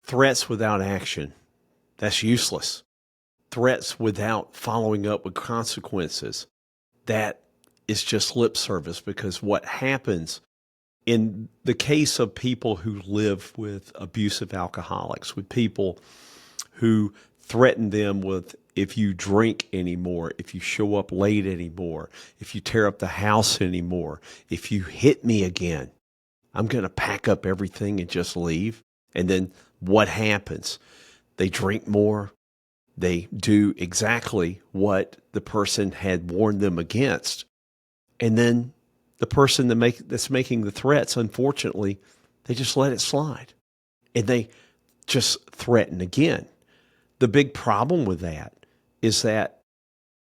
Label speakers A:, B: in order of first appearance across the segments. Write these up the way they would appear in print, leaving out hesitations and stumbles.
A: Threats without action, that's useless. Threats without following up with consequences, that is just lip service, because what happens in the case of people who live with abusive alcoholics, with people who threaten them with, if you drink anymore, if you show up late anymore, if you tear up the house anymore, if you hit me again, I'm going to pack up everything and just leave. And then what happens? They drink more. They do exactly what the person had warned them against. And then the person that's making the threats, unfortunately, they just let it slide. And they just threaten again. The big problem with that is that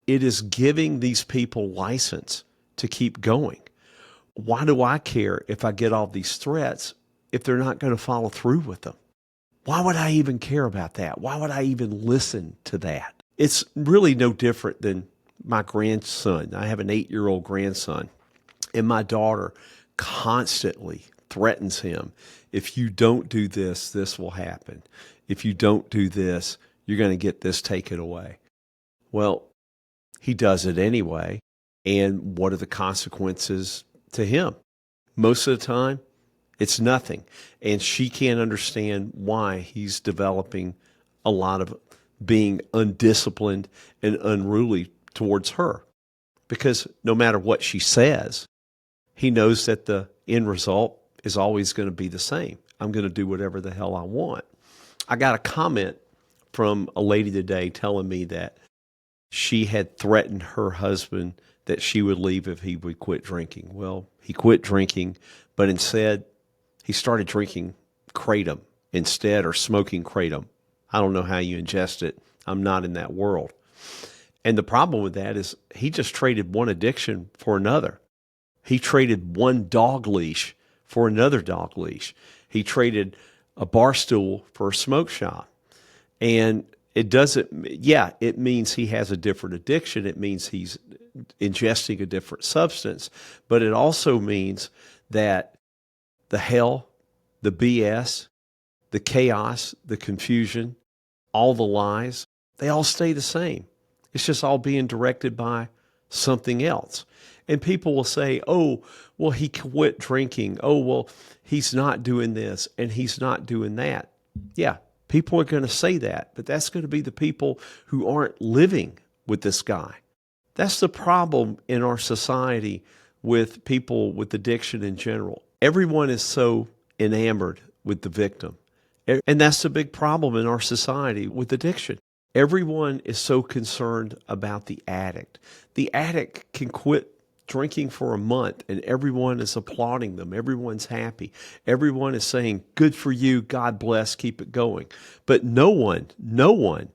A: it is giving these people license to keep going. Why do I care if I get all these threats if they're not going to follow through with them? Why would I even care about that? Why would I even listen to that? It's really no different than my grandson. I have an 8-year-old grandson, and my daughter constantly threatens him. If you don't do this, this will happen. If you don't do this, you're going to get this taken away. Well, he does it anyway. And what are the consequences to him? Most of the time, it's nothing. And she can't understand why he's developing a lot of being undisciplined and unruly towards her. Because no matter what she says, he knows that the end result is always going to be the same. I'm going to do whatever the hell I want. I got a comment from a lady today telling me that she had threatened her husband that she would leave if he would quit drinking. Well, he quit drinking, but instead he started drinking kratom instead, or smoking kratom. I don't know how you ingest it. I'm not in that world. And the problem with that is he just traded one addiction for another. He traded one dog leash for another dog leash. He traded a bar stool for a smoke shop. And it doesn't, it means he has a different addiction. It means he's ingesting a different substance. But it also means that the hell, the BS, the chaos, the confusion, all the lies, they all stay the same. It's just all being directed by something else. And people will say, oh, well, he quit drinking. Oh, well, he's not doing this and he's not doing that. Yeah, people are going to say that, but that's going to be the people who aren't living with this guy. That's the problem in our society with people with addiction in general. Everyone is so enamored with the victim. And that's the big problem in our society with addiction. Everyone is so concerned about the addict. The addict can quit drinking for a month and everyone is applauding them. Everyone's happy. Everyone is saying, good for you, God bless, keep it going. But no one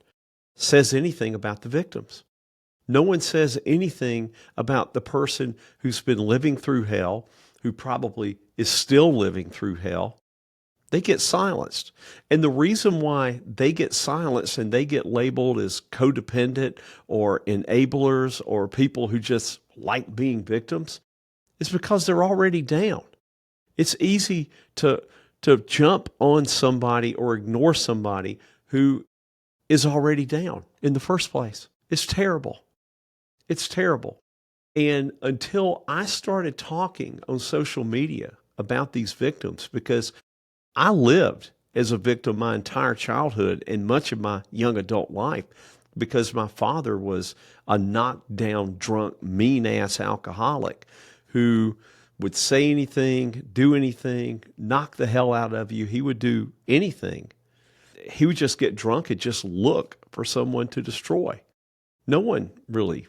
A: says anything about the victims. No one says anything about the person who's been living through hell, who probably is still living through hell. They get silenced. And the reason why they get silenced and they get labeled as codependent or enablers or people who just like being victims is because they're already down. It's easy to jump on somebody or ignore somebody who is already down in the first place. It's terrible. It's terrible. And until I started talking on social media about these victims, because I lived as a victim my entire childhood and much of my young adult life, because my father was a knocked down, drunk, mean-ass alcoholic who would say anything, do anything, knock the hell out of you. He would do anything. He would just get drunk and just look for someone to destroy. No one really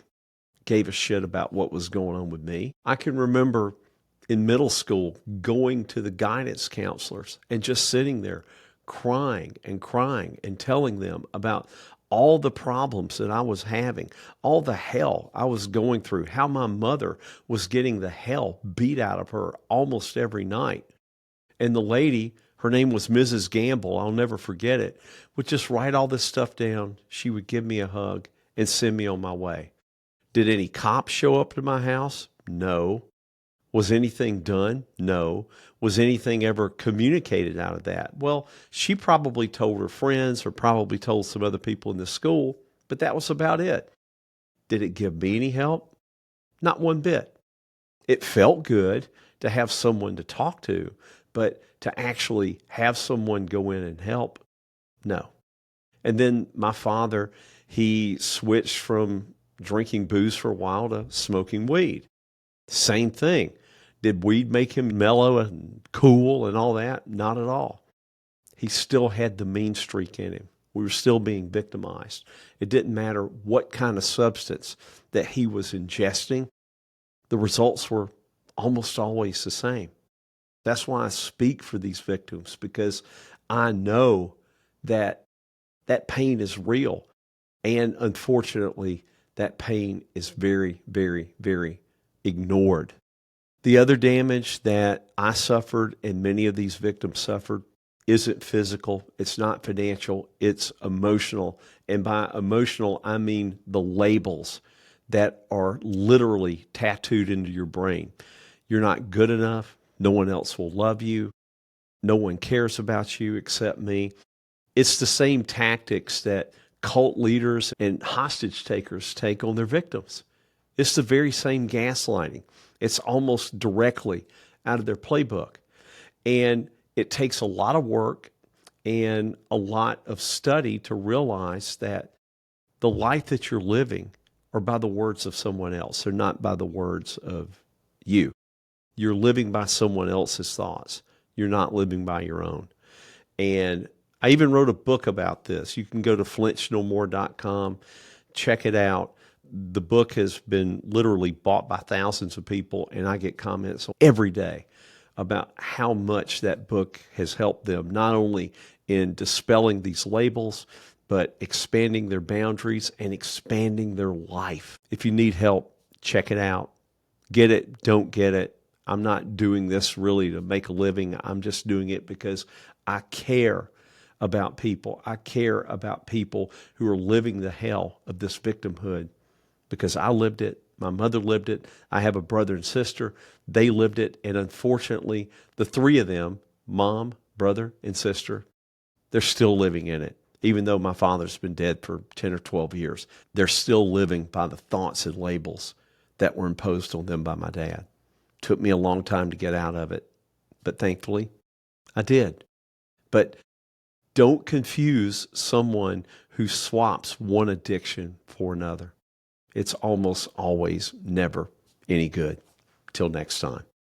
A: gave a shit about what was going on with me. I can remember in middle school going to the guidance counselors and just sitting there crying and telling them about all the problems that I was having, all the hell I was going through, how my mother was getting the hell beat out of her almost every night. And the lady, her name was Mrs. Gamble, I'll never forget it, would just write all this stuff down. She would give me a hug and send me on my way. Did any cops show up to my house? No. Was anything done? No. Was anything ever communicated out of that? Well, she probably told her friends or probably told some other people in the school, but that was about it. Did it give me any help? Not one bit. It felt good to have someone to talk to, but to actually have someone go in and help, no. And then my father, he switched from drinking booze for a while to smoking weed. Same thing. Did weed make him mellow and cool and all that? Not at all. He still had the mean streak in him. We were still being victimized. It didn't matter what kind of substance that he was ingesting. The results were almost always the same. That's why I speak for these victims, because I know that that pain is real. And unfortunately, that pain is very, very, very ignored. The other damage that I suffered and many of these victims suffered isn't physical, it's not financial, it's emotional. And by emotional, I mean the labels that are literally tattooed into your brain. You're not good enough. No one else will love you. No one cares about you except me. It's the same tactics that cult leaders and hostage takers take on their victims. It's the very same gaslighting. It's almost directly out of their playbook. And it takes a lot of work and a lot of study to realize that the life that you're living are by the words of someone else. They're not by the words of you. You're living by someone else's thoughts. You're not living by your own. And I even wrote a book about this. You can go to flinchnomore.com, check it out. The book has been literally bought by thousands of people, and I get comments every day about how much that book has helped them, not only in dispelling these labels, but expanding their boundaries and expanding their life. If you need help, check it out. Get it, don't get it. I'm not doing this really to make a living. I'm just doing it because I care about people. I care about people who are living the hell of this victimhood, because I lived it. My mother lived it. I have a brother and sister. They lived it. And unfortunately, the three of them, mom, brother, and sister, they're still living in it. Even though my father's been dead for 10 or 12 years, they're still living by the thoughts and labels that were imposed on them by my dad. Took me a long time to get out of it, but thankfully I did. But don't confuse someone who swaps one addiction for another. It's almost always never any good. Till next time.